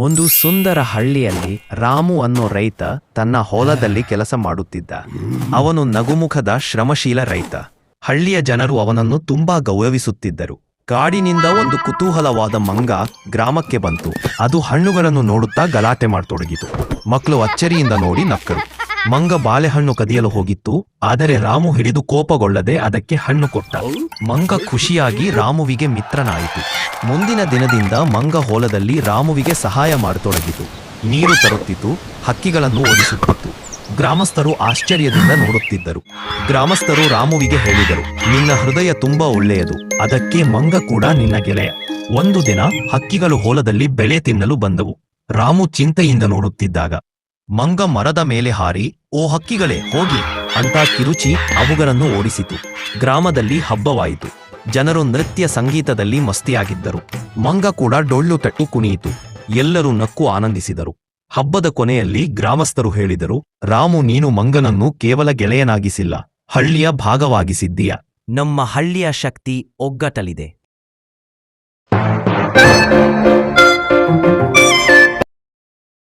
ಒಂದು ಸುಂದರ ಹಳ್ಳಿಯಲ್ಲಿ ರಾಮು ಅನ್ನೋ ರೈತ ತನ್ನ ಹೊಲದಲ್ಲಿ ಕೆಲಸ ಮಾಡುತ್ತಿದ್ದ. ಅವನು ನಗುಮುಖದ ಶ್ರಮಶೀಲ ರೈತ. ಹಳ್ಳಿಯ ಜನರು ಅವನನ್ನು ತುಂಬಾ ಗೌರವಿಸುತ್ತಿದ್ದರು. ಕಾಡಿನಿಂದ ಒಂದು ಕುತೂಹಲವಾದ ಮಂಗ ಗ್ರಾಮಕ್ಕೆ ಬಂತು. ಅದು ಹಣ್ಣುಗಳನ್ನು ನೋಡುತ್ತಾ ಗಲಾಟೆ ಮಾಡತೊಡಗಿತು. ಮಕ್ಕಳು ಅಚ್ಚರಿಯಿಂದ ನೋಡಿ ನಕ್ಕರು. ಮಂಗ ಬಾಳೆಹಣ್ಣು ಕದಿಯಲು ಹೋಗಿತ್ತು, ಆದರೆ ರಾಮು ಹಿಡಿದು ಕೋಪಗೊಳ್ಳದೆ ಅದಕ್ಕೆ ಹಣ್ಣು ಕೊಟ್ಟ. ಮಂಗ ಖುಷಿಯಾಗಿ ರಾಮುವಿಗೆ ಮಿತ್ರನಾಯಿತು. ಮುಂದಿನ ದಿನದಿಂದ ಮಂಗ ಹೊಲದಲ್ಲಿ ರಾಮುವಿಗೆ ಸಹಾಯ ಮಾಡತೊಡಗಿತು. ನೀರು ತರುತ್ತಿತ್ತು, ಹಕ್ಕಿಗಳನ್ನು ಓಡಿಸುತ್ತಿತ್ತು. ಗ್ರಾಮಸ್ಥರು ಆಶ್ಚರ್ಯದಿಂದ ನೋಡುತ್ತಿದ್ದರು. ಗ್ರಾಮಸ್ಥರು ರಾಮುವಿಗೆ ಹೇಳಿದರು, ನಿನ್ನ ಹೃದಯ ತುಂಬಾ ಒಳ್ಳೆಯದು, ಅದಕ್ಕೆ ಮಂಗ ಕೂಡ ನಿನ್ನ ಗೆಳೆಯ. ಒಂದು ದಿನ ಹಕ್ಕಿಗಳು ಹೊಲದಲ್ಲಿ ಬೆಳೆ ತಿನ್ನಲು ಬಂದವು. ರಾಮು ಚಿಂತೆಯಿಂದ ನೋಡುತ್ತಿದ್ದಾಗ ಮಂಗ ಮರದ ಮೇಲೆ ಹಾರಿ, ಓ ಹಕ್ಕಿಗಳೇ ಹೋಗಿ ಅಂತ ಕಿರುಚಿ ಅವುಗಳನ್ನು ಓಡಿಸಿತು. ಗ್ರಾಮದಲ್ಲಿ ಹಬ್ಬವಾಯಿತು. ಜನರು ನೃತ್ಯ ಸಂಗೀತದಲ್ಲಿ ಮಸ್ತಿಯಾಗಿದ್ದರು. ಮಂಗ ಕೂಡ ಡೊಳ್ಳು ತಟ್ಟು ಕುಣಿಯಿತು. ಎಲ್ಲರೂ ನಕ್ಕು ಆನಂದಿಸಿದರು. ಹಬ್ಬದ ಕೊನೆಯಲ್ಲಿ ಗ್ರಾಮಸ್ಥರು ಹೇಳಿದರು, ರಾಮು, ನೀನು ಮಂಗನನ್ನು ಕೇವಲ ಗೆಳೆಯನಾಗಿಸಿಲ್ಲ, ಹಳ್ಳಿಯ ಭಾಗವಾಗಿಸಿದ್ದೀಯ. ನಮ್ಮ ಹಳ್ಳಿಯ ಶಕ್ತಿ ಒಗ್ಗಟ್ಟಲಿದೆ.